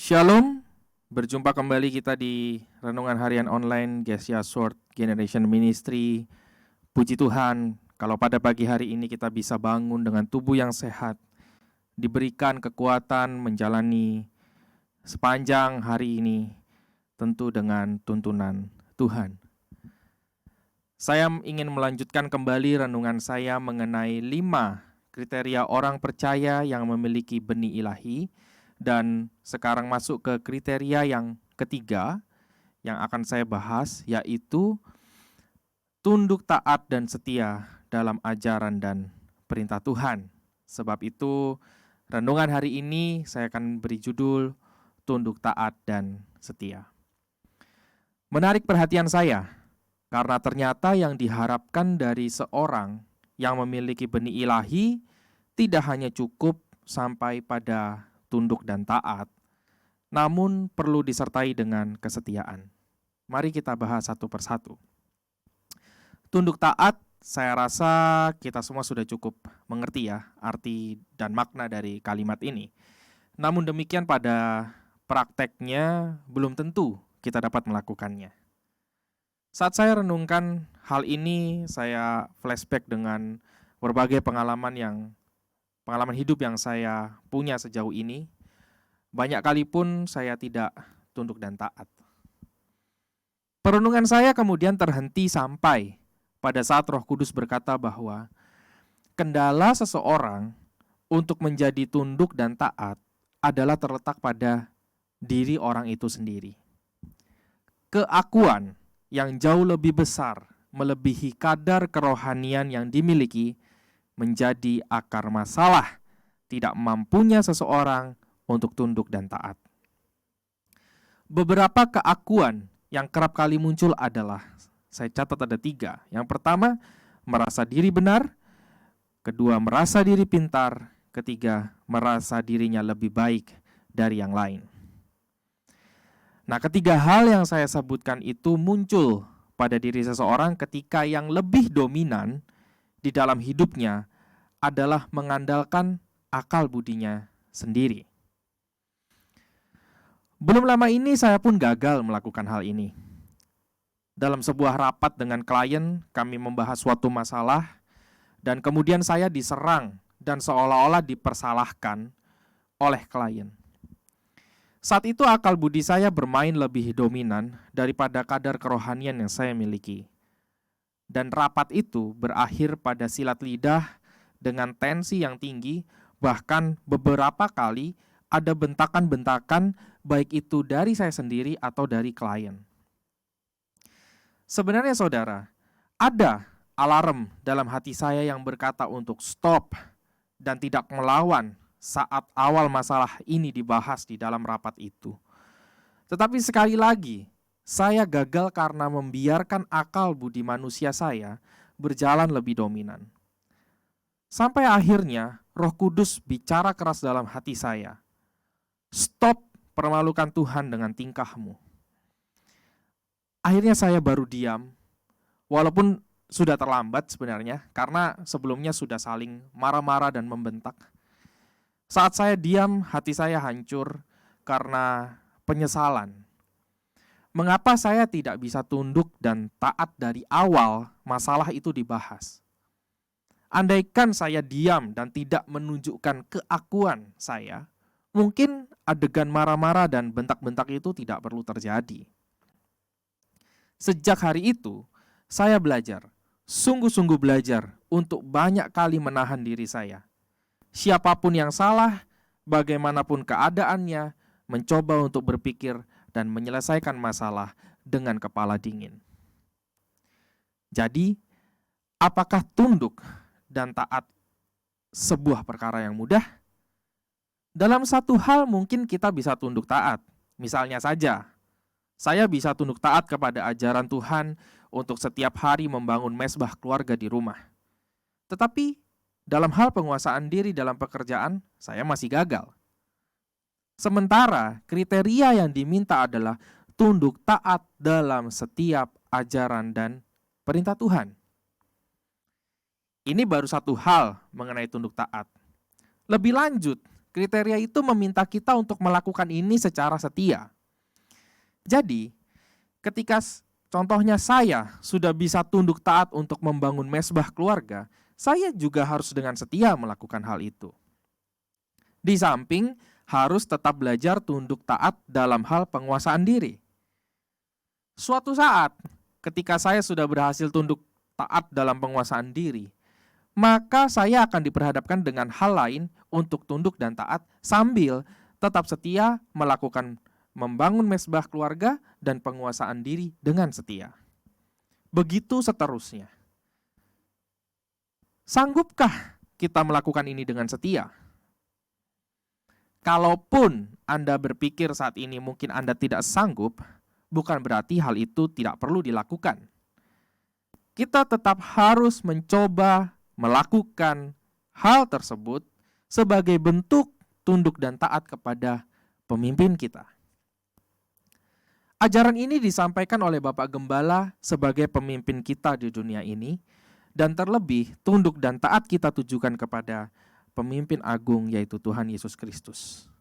Shalom, berjumpa kembali kita di Renungan Harian Online Gesia Sword Generation Ministry. Puji Tuhan, kalau pada pagi hari ini kita bisa bangun dengan tubuh yang sehat, diberikan kekuatan menjalani sepanjang hari ini, tentu dengan tuntunan Tuhan. Saya ingin melanjutkan kembali renungan saya mengenai 5 kriteria orang percaya yang memiliki benih ilahi. Dan sekarang masuk ke kriteria yang ketiga yang akan saya bahas, yaitu tunduk taat dan setia dalam ajaran dan perintah Tuhan. Sebab itu, renungan hari ini saya akan beri judul tunduk taat dan setia. Menarik perhatian saya, karena ternyata yang diharapkan dari seorang yang memiliki benih ilahi tidak hanya cukup sampai pada tunduk dan taat, namun perlu disertai dengan kesetiaan. Mari kita bahas satu persatu. Tunduk taat, saya rasa kita semua sudah cukup mengerti ya arti dan makna dari kalimat ini. Namun demikian pada prakteknya belum tentu kita dapat melakukannya. Saat saya renungkan hal ini, saya flashback dengan berbagai pengalaman hidup yang saya punya sejauh ini. Banyak kali pun saya tidak tunduk dan taat. Perenungan saya kemudian terhenti sampai pada saat Roh Kudus berkata bahwa kendala seseorang untuk menjadi tunduk dan taat adalah terletak pada diri orang itu sendiri. Keakuan yang jauh lebih besar melebihi kadar kerohanian yang dimiliki menjadi akar masalah tidak mampunya seseorang untuk tunduk dan taat. Beberapa keakuan yang kerap kali muncul adalah, saya catat ada 3. Yang pertama, merasa diri benar. Kedua, merasa diri pintar. Ketiga, merasa dirinya lebih baik dari yang lain. Nah, ketiga hal yang saya sebutkan itu muncul pada diri seseorang ketika yang lebih dominan di dalam hidupnya adalah mengandalkan akal budinya sendiri. Belum lama ini saya pun gagal melakukan hal ini. Dalam sebuah rapat dengan klien, kami membahas suatu masalah dan kemudian saya diserang dan seolah-olah dipersalahkan oleh klien. Saat itu akal budi saya bermain lebih dominan daripada kadar kerohanian yang saya miliki. Dan rapat itu berakhir pada silat lidah dengan tensi yang tinggi, bahkan beberapa kali ada bentakan-bentakan baik itu dari saya sendiri atau dari klien. Sebenarnya saudara, ada alarm dalam hati saya yang berkata untuk stop dan tidak melawan saat awal masalah ini dibahas di dalam rapat itu. Tetapi sekali lagi, saya gagal karena membiarkan akal budi manusia saya berjalan lebih dominan. Sampai akhirnya Roh Kudus bicara keras dalam hati saya. Stop permalukan Tuhan dengan tingkahmu. Akhirnya saya baru diam, walaupun sudah terlambat sebenarnya, karena sebelumnya sudah saling marah-marah dan membentak. Saat saya diam, hati saya hancur karena penyesalan. Mengapa saya tidak bisa tunduk dan taat dari awal masalah itu dibahas? Andaikan saya diam dan tidak menunjukkan keakuan saya, mungkin adegan marah-marah dan bentak-bentak itu tidak perlu terjadi. Sejak hari itu, saya belajar, sungguh-sungguh belajar untuk banyak kali menahan diri saya. Siapapun yang salah, bagaimanapun keadaannya, mencoba untuk berpikir dan menyelesaikan masalah dengan kepala dingin. Jadi, apakah tunduk dan taat sebuah perkara yang mudah? Dalam satu hal mungkin kita bisa tunduk taat. Misalnya saja, saya bisa tunduk taat kepada ajaran Tuhan untuk setiap hari membangun mezbah keluarga di rumah. Tetapi dalam hal penguasaan diri dalam pekerjaan, saya masih gagal. Sementara kriteria yang diminta adalah tunduk taat dalam setiap ajaran dan perintah Tuhan. Ini baru satu hal mengenai tunduk taat. Lebih lanjut, Kriteria itu meminta kita untuk melakukan ini secara setia. Jadi, ketika contohnya saya sudah bisa tunduk taat untuk membangun mesbah keluarga, saya juga harus dengan setia melakukan hal itu. Di samping harus tetap belajar tunduk taat dalam hal penguasaan diri. Suatu saat, ketika saya sudah berhasil tunduk taat dalam penguasaan diri, maka saya akan diperhadapkan dengan hal lain untuk tunduk dan taat sambil tetap setia melakukan membangun mesbah keluarga dan penguasaan diri dengan setia. Begitu seterusnya. Sanggupkah kita melakukan ini dengan setia? Kalaupun Anda berpikir saat ini mungkin Anda tidak sanggup, bukan berarti hal itu tidak perlu dilakukan. Kita tetap harus mencoba melakukan hal tersebut sebagai bentuk tunduk dan taat kepada pemimpin kita. Ajaran ini disampaikan oleh Bapak Gembala sebagai pemimpin kita di dunia ini, dan terlebih tunduk dan taat kita tujukan kepada pemimpin agung yaitu Tuhan Yesus Kristus.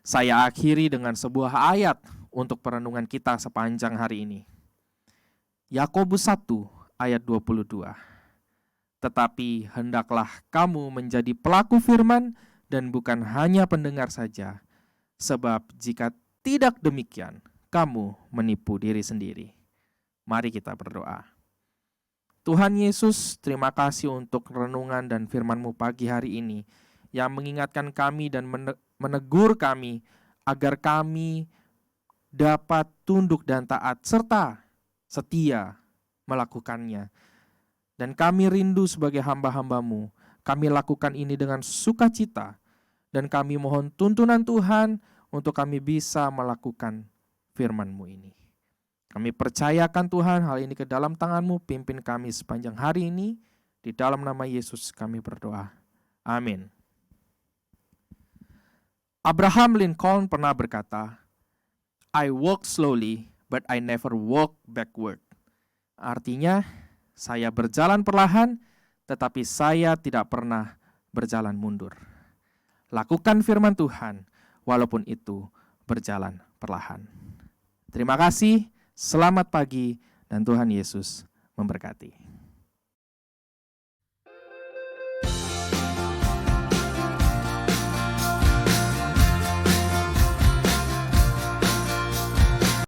Saya akhiri dengan sebuah ayat untuk perenungan kita sepanjang hari ini. Yakobus 1 ayat 22. Tetapi hendaklah kamu menjadi pelaku firman dan bukan hanya pendengar saja, sebab jika tidak demikian, kamu menipu diri sendiri. Mari kita berdoa. Tuhan Yesus, terima kasih untuk renungan dan firman-Mu pagi hari ini yang mengingatkan kami dan menegur kami agar kami dapat tunduk dan taat serta setia melakukannya. Dan kami rindu sebagai hamba-hamba-Mu, kami lakukan ini dengan sukacita, dan kami mohon tuntunan Tuhan untuk kami bisa melakukan firman-Mu ini. Kami percayakan Tuhan hal ini ke dalam tangan-Mu, pimpin kami sepanjang hari ini, di dalam nama Yesus kami berdoa. Amin. Abraham Lincoln pernah berkata, I walk slowly, but I never walk backward. Artinya, saya berjalan perlahan, tetapi saya tidak pernah berjalan mundur. Lakukan firman Tuhan, walaupun itu berjalan perlahan. Terima kasih, selamat pagi, dan Tuhan Yesus memberkati.